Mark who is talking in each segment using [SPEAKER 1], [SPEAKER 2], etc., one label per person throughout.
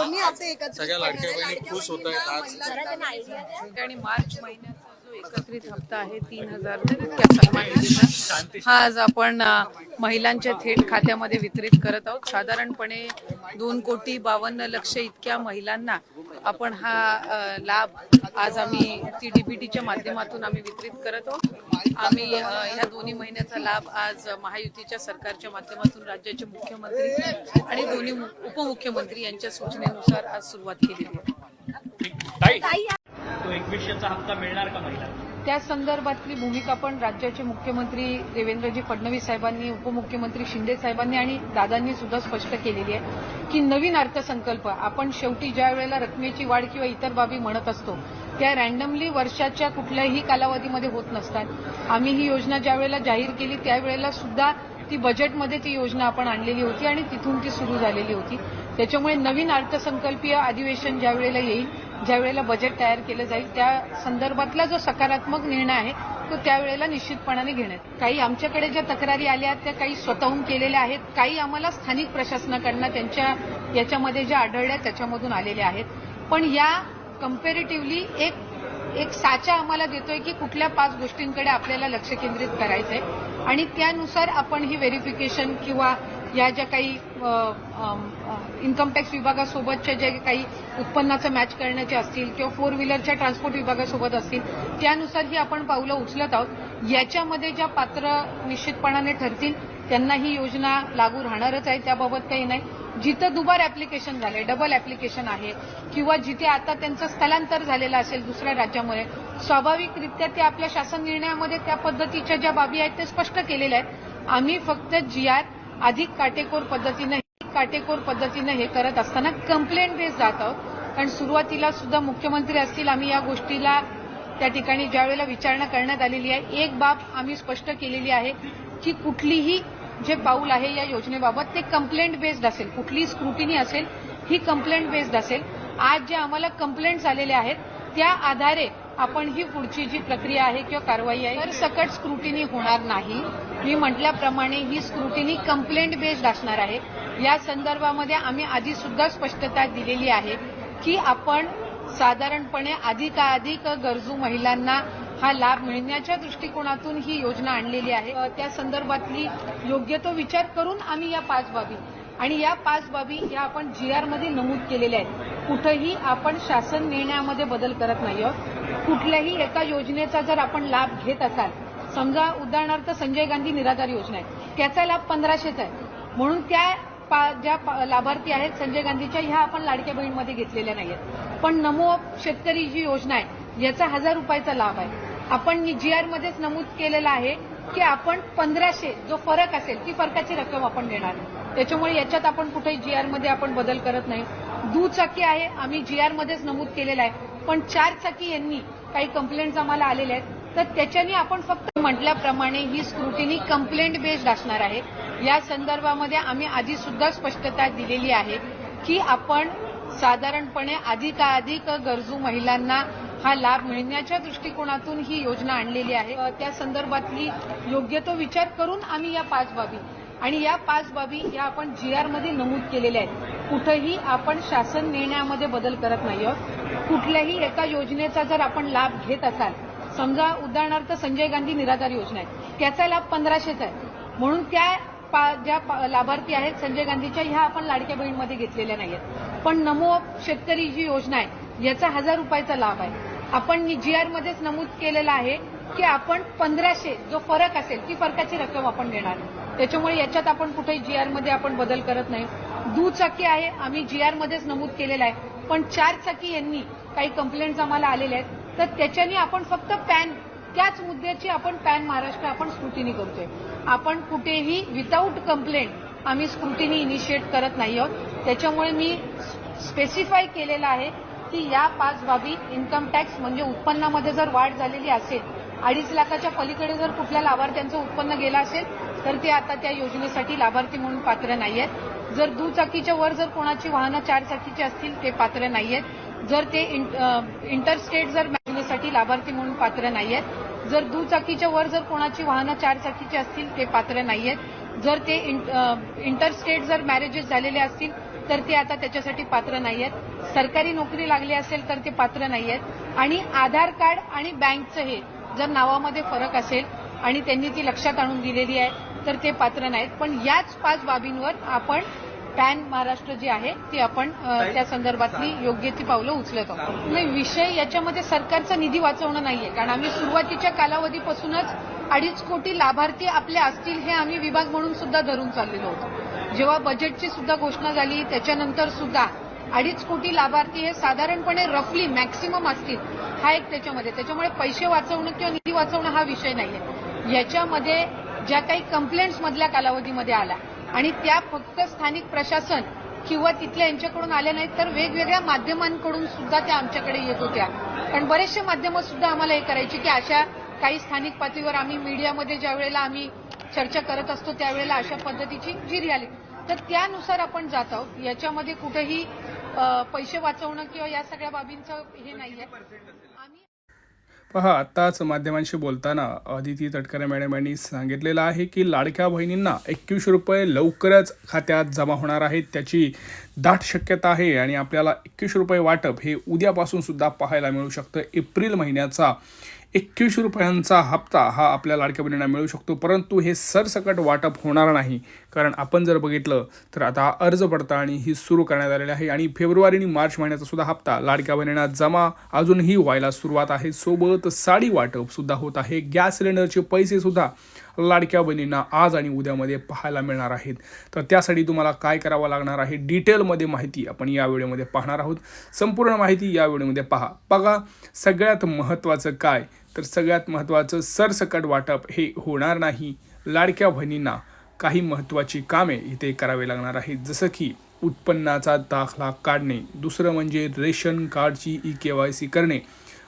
[SPEAKER 1] दोन्ही हप्ते एकत्रित
[SPEAKER 2] सगळ्या लाडक्या बहिणी खुश होत आहेत आज.
[SPEAKER 3] आणि मार्च महिन्याचा जो एकत्रित हप्ता आहे 3,000 त्या सन्मान निधीचा हा आज आपण महिलांच्या थेट खात्यामध्ये वितरित करत आहोत. साधारणपणे 2,52,00,000 इतक्या महिलांना आपण हा लाभ आज आम्ही डीबीटीच्या माध्यमातून आम्ही वितरित करत आहोत. आम्ही या दोन्ही महिन्याचा लाभ आज महायुतीच्या सरकारच्या माध्यमातून राज्याचे मुख्यमंत्री आणि दोन्ही उपमुख्यमंत्री यांच्या सूचनेनुसार आज सुरुवात केलेली आहे.
[SPEAKER 4] तो 2100चा हप्ता मिळणार का महिलांना?
[SPEAKER 3] त्या संदर्भातली भूमिका पण राज्याचे मुख्यमंत्री देवेंद्रजी फडणवीस साहेबांनी, उपमुख्यमंत्री शिंदे साहेबांनी आणि दादांनी सुद्धा स्पष्ट केलेली आहे की नवीन अर्थसंकल्प आपण शेवटी ज्या वेळेला रकमेची वाढ किंवा इतर बाबी म्हणत असतो त्या रँडमली वर्षाच्या कुठल्याही कालावधीमध्ये होत नसतात. आम्ही ही योजना ज्या वेळेला जाहीर केली त्यावेळेला सुद्धा ती बजेटमध्ये ती योजना आपण आणलेली होती आणि तिथून ती सुरू झालेली होती. त्याच्यामुळे नवीन अर्थसंकल्पीय अधिवेशन ज्या वेळेला येईल, ज्या वेळेला बजेट तयार केलं जाईल त्या संदर्भातला जो सकारात्मक निर्णय आहे तो त्यावेळेला निश्चितपणाने घेण्यात. काही आमच्याकडे ज्या तक्रारी आल्या आहेत त्या काही स्वतःहून केलेल्या आहेत, काही आम्हाला स्थानिक प्रशासनाकडनं त्यांच्या याच्यामध्ये ज्या आढळल्या त्याच्यामधून आलेल्या आहेत. पण या कम्पॅरेटिव्हली एक साचा आम्हाला देतोय की कुठल्या 5 गोष्टींकडे आपल्याला लक्ष केंद्रित करायचंय आणि त्यानुसार आपण ही व्हेरिफिकेशन किंवा या ज्या काही इन्कम टॅक्स विभागासोबतच्या जे काही उत्पन्नाचं मॅच करण्याचे असतील किंवा 4 व्हीलरच्या ट्रान्सपोर्ट विभागासोबत असतील त्यानुसार ही आपण पावलं उचलत आहोत. याच्यामध्ये ज्या पात्र निश्चितपणाने ठरतील त्यांना ही योजना लागू राहणारच आहे, त्याबाबत काही नाही. जिथं दुबार ऍप्लिकेशन झाले, डबल ऍप्लिकेशन आहे किंवा जिथे आता त्यांचं स्थलांतर झालेलं असेल दुसऱ्या राज्यामध्ये स्वाभाविकरित्या ते आपल्या शासन निर्णयामध्ये त्या पद्धतीच्या ज्या बाबी आहेत ते स्पष्ट केलेल्या आहेत. आम्ही फक्त GR अधिक काटेकोर पद्धतीने हे करत असताना कंप्लेंट बेस जात आहोत. कारण सुरुवातीला सुद्धा मुख्यमंत्री असतील आम्ही या गोष्टीला त्या ठिकाणी ज्या वेळेला विचारणा करण्यात आलेली आहे एक बाब आम्ही स्पष्ट केलेली आहे की कुठलीही जे पाऊल आहे या योजनेबाबत ते कंप्लेंट बेस्ड असेल, कुठलीही स्क्रुटिनी असेल ही कंप्लेंट बेस्ड असेल. आज जे आम्हाला कंप्लेंट्स आलेल्या आहेत त्या आधारे आपण ही पुढची जी प्रक्रिया आहे किंवा कारवाई आहे तर सकट स्क्रुटिनी होणार नाही. मी म्हटल्याप्रमाणे ही स्क्रुटिनी कंप्लेंट बेस्ड असणार आहे. या संदर्भामध्ये आम्ही आधी सुद्धा स्पष्टता दिलेली आहे की आपण साधारणपणे अधिकाधिक गरजू महिलांना हा लाभ मिळण्याच्या दृष्टिकोनातून ही योजना आणलेली आहे. त्या संदर्भातली योग्य तो विचार करून आम्ही या 5 बाबी आणि या 5 बाबी या आपण GR मध्ये नमूद केलेल्या आहेत. कुठेही आपण शासन निर्णयामध्ये बदल करत नाही आहोत. कुठल्याही एका योजनेचा जर आपण लाभ घेत असाल, समजा उदाहरणार्थ संजय गांधी निराधार योजना आहे त्याचा लाभ 1500चा आहे म्हणून त्या ज्या लाभार्थी आहेत संजय गांधीच्या ह्या आपण लाडक्या बहीणमध्ये घेतलेल्या नाहीयेत. पण नमो शेतकरी जी योजना आहे याचा 1000 रुपयाचा लाभ आहे. आपण GR मध्येच नमूद केलेलं आहे की आपण 1500 जो फरक असेल ती फरकाची रक्कम आपण देणार. त्याच्यामुळे याच्यात आपण कुठेही GR मध्ये आपण बदल करत नाही. दुचाकी आहे आम्ही GR मध्येच नमूद केलेलं आहे पण 4 चाकी यांनी काही कंप्लेंट्स आम्हाला आलेल्या आहेत तर त्याच्यानी आपण फक्त म्हटल्याप्रमाणे ही स्क्रुटिनी कंप्लेंट बेस्ड असणार आहे. या संदर्भामध्ये आम्ही आधी सुद्धा स्पष्टता दिलेली आहे की आपण साधारणपणे अधिकाधिक गरजू महिलांना हा लाभ मिळण्याच्या दृष्टिकोनातून ही योजना आणलेली आहे. त्या संदर्भातली योग्य तो विचार करून आम्ही या 5 बाबी आणि या 5 बाबी या आपण GR मध्ये नमूद केलेल्या आहेत. कुठेही आपण शासन निर्णयामध्ये बदल करत नाही आहोत. कुठल्याही एका योजनेचा जर आपण लाभ घेत असाल, समजा उदाहरणार्थ संजय गांधी निराधार योजना आहे त्याचा लाभ 1500चा आहे म्हणून त्या ज्या लाभार्थी आहेत संजय गांधीच्या ह्या आपण लाडक्या बहीणमध्ये घेतलेल्या नाहीयेत. पण नमो शेतकरी जी योजना आहे याचा 1000 रुपयाचा लाभ आहे. आपण GR मध्येच नमूद केलेलं आहे की आपण 1500 जो फरक असेल ती फरकाची रक्कम आपण देणार. त्याच्यामुळे याच्यात आपण कुठेही GR मध्ये आपण बदल करत नाही. दुचाकी आहे आम्ही GR मध्येच नमूद केलेलं आहे पण 4 चाकी यांनी काही कंप्लेंट्स आम्हाला आलेल्या आहेत तर त्याच्यानी आपण फक्त त्याच मुद्द्याची आपण महाराष्ट्र आपण स्क्रुटिनी करतोय. आपण कुठेही विदाऊट कंप्लेंट आम्ही स्क्रुटिनी इनिशिएट करत नाही आहोत. त्याच्यामुळे मी स्पेसिफाय केलेलं आहे की या 5 बाबी इन्कम टॅक्स म्हणजे उत्पन्नामध्ये जर वाढ झालेली असेल 2.5 लाखाच्या पलीकडे जर कुठल्या लाभार्थ्यांचं उत्पन्न गेलं असेल तर ते आता त्या योजनेसाठी लाभार्थी म्हणून पात्र नाहीयेत. जर दुचाकीच्या वर जर कोणाची वाहनं 4 चाकीची असतील ते पात्र नाहीयेत. जर ते इंटरस्टेट जर योजनेसाठी लाभार्थी म्हणून पात्र नाहीयेत. जर दुचाकीच्या वर जर कोणाची वाहनं 4 चाकीची असतील ते पात्र नाहीयेत. जर ते इंटरस्टेट जर मॅरेजेस झालेले असतील तर ते आता त्याच्यासाठी पात्र नाही आहेत. सरकारी नोकरी लागली असेल तर ते पात्र नाही आहेत. आणि आधार कार्ड आणि बँकचं हे जर नावामध्ये फरक असेल आणि त्यांनी ती लक्षात आणून दिलेली आहे तर ते पात्र नाहीत. पण याच 5 बाबींवर आपण पॅन महाराष्ट्र जे आहे ती आपण त्या संदर्भातली योग्य ती पावलं उचलत आहोत. नाही, विषय याच्यामध्ये सरकारचा निधी वाचवणं नाहीये, कारण आम्ही सुरुवातीच्या कालावधीपासूनच 2.5 कोटी लाभार्थी आपले असतील हे आम्ही विभाग म्हणून सुद्धा धरून चाललेलो होतो. जेव्हा बजेटची सुद्धा घोषणा झाली त्याच्यानंतर सुद्धा 2.5 कोटी लाभार्थी हे साधारणपणे रफली मॅक्सिमम असतील हा एक त्याच्यामुळे पैसे वाचवणं किंवा निधी वाचवणं हा विषय नाहीये. याच्यामध्ये ज्या काही कंप्लेंट्स मधल्या कालावधीमध्ये आल्या आणि त्या फक्त स्थानिक प्रशासन किंवा तिथल्या यांच्याकडून आल्या नाहीत तर वेगवेगळ्या माध्यमांकडून सुद्धा त्या आमच्याकडे येत होत्या. कारण बरेचसे माध्यमं सुद्धा आम्हाला हे करायची की अशा काही स्थानिक पातळीवर आम्ही मीडियामध्ये ज्या वेळेला आम्ही चर्चा करत असतो त्यावेळेला अशा पद्धतीची जी रियालिटी तर त्यानुसार आपण जात आहोत. याच्यामध्ये कुठेही पैसे वाचवणं किंवा या सगळ्या बाबींचं हे नाहीये. आम्ही
[SPEAKER 1] पहा, आत्ताच माध्यमांशी बोलताना अदिती तटकरे मॅडम यांनी सांगितलेलं आहे की लाडक्या बहिणींना 21 रुपये लवकरच खात्यात जमा होणार आहेत. त्याची दाट शक्यता आहे आणि आपल्याला 21 रुपये वाटप हे उद्यापासून सुद्धा पाहायला मिळू शकतं. एप्रिल महिन्याचा 21 रुपयांचा हप्ता हा आपल्या लाडक्या बहिणींना मिळू शकतो, परंतु हे सरसकट वाटप होणार नाही. कारण आपण जर बघितलं तर आता अर्ज पडताळणी ही सुरू करण्यात आलेली आहे आणि फेब्रुवारी आणि मार्च महिन्याचा सुद्धा हप्ता लाडक्या बहिणींना जमा अजूनही व्हायला सुरुवात आहे. सोबत साडी वाटप सुद्धा होत आहे. गॅस सिलेंडरचे पैसे सुद्धा लाडक्या बहिणींना आज आणि उद्यामध्ये पाहायला मिळणार आहेत. तर त्यासाठी तुम्हाला काय करावं लागणार आहे डिटेलमध्ये माहिती आपण या व्हिडिओमध्ये पाहणार आहोत. संपूर्ण माहिती या व्हिडिओमध्ये बघा. सगळ्यात महत्त्वाचं काय तर सगळ्यात महत्त्वाचं सरसकट वाटप हे होणार नाही. लाडक्या बहिणींना काही महत्त्वाची कामे इथे करावी लागणार आहेत, जसं की उत्पन्नाचा दाखला काढणे, दुसरं म्हणजे रेशन कार्डची EKYC करणे.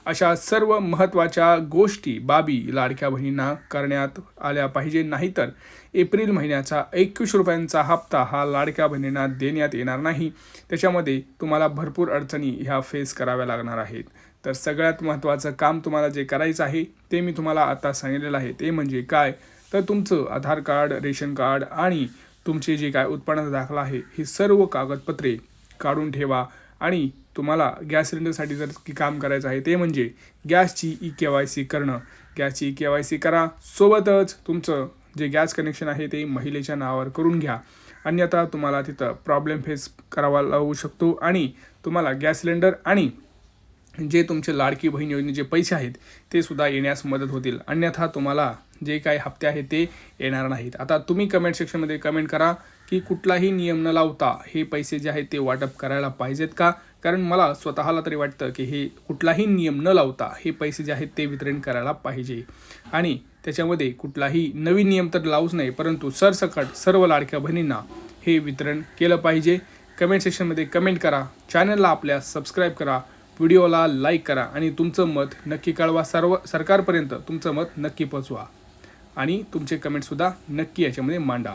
[SPEAKER 1] अशा सर्व महत्त्वाच्या गोष्टी बाबी लाडक्या बहिणींना करण्यात आल्या पाहिजे. नाहीतर एप्रिल महिन्याचा 21 रुपयांचा हप्ता हा लाडक्या बहिणींना देण्यात येणार नाही. त्याच्यामध्ये तुम्हाला भरपूर अडचणी ह्या फेस कराव्या लागणार आहेत. तर सगळ्यात महत्त्वाचं काम तुम्हाला जे करायचं आहे ते मी तुम्हाला आता सांगितलेलं आहे. ते म्हणजे काय तर तुमचं आधार कार्ड, रेशन कार्ड आणि तुमचे जे काय उत्पन्नाचा दाखला आहे ही सर्व कागदपत्रे काढून ठेवा. आणि तुम्हाला गॅस सिलेंडरसाठी जर काम करायचं आहे ते म्हणजे गॅसची EKYC करणं. गॅसची EKYC करा. सोबतच तुमचं जे गॅस कनेक्शन आहे ते महिलेच्या नावावर करून घ्या. अन्यथा तुम्हाला तिथं प्रॉब्लेम फेस करावा लागू शकतो आणि तुम्हाला गॅस सिलेंडर आणि जे तुमचे लाडकी बहीण योजनेचे पैसे आहेत ते सुद्धा येण्यास मदत होतील. अन्यथा तुम्हाला जे काही हप्ते आहेत ते येणार नाहीत. आता तुम्ही कमेंट सेक्शनमध्ये कमेंट करा की कुठलाही नियम न लावता हे पैसे जे आहेत ते वाटप करायला पाहिजेत का. कारण मला स्वतःला तरी वाटतं की हे कुठलाही नियम न लावता हे पैसे जे आहेत ते वितरण करायला पाहिजे. आणि त्याच्यामध्ये कुठलाही नवीन नियम तर लावूच नाही, परंतु सरसकट सर्व लाडक्या बहिणींना हे वितरण केलं पाहिजे. कमेंट सेक्शनमध्ये कमेंट करा. चॅनलला आपल्या सबस्क्राईब करा. व्हिडिओला लाईक करा आणि तुमचं मत नक्की कळवा. सरकारपर्यंत तुमचं मत नक्की पोचवा आणि तुमचे कमेंटसुद्धा नक्की याच्यामध्ये मांडा.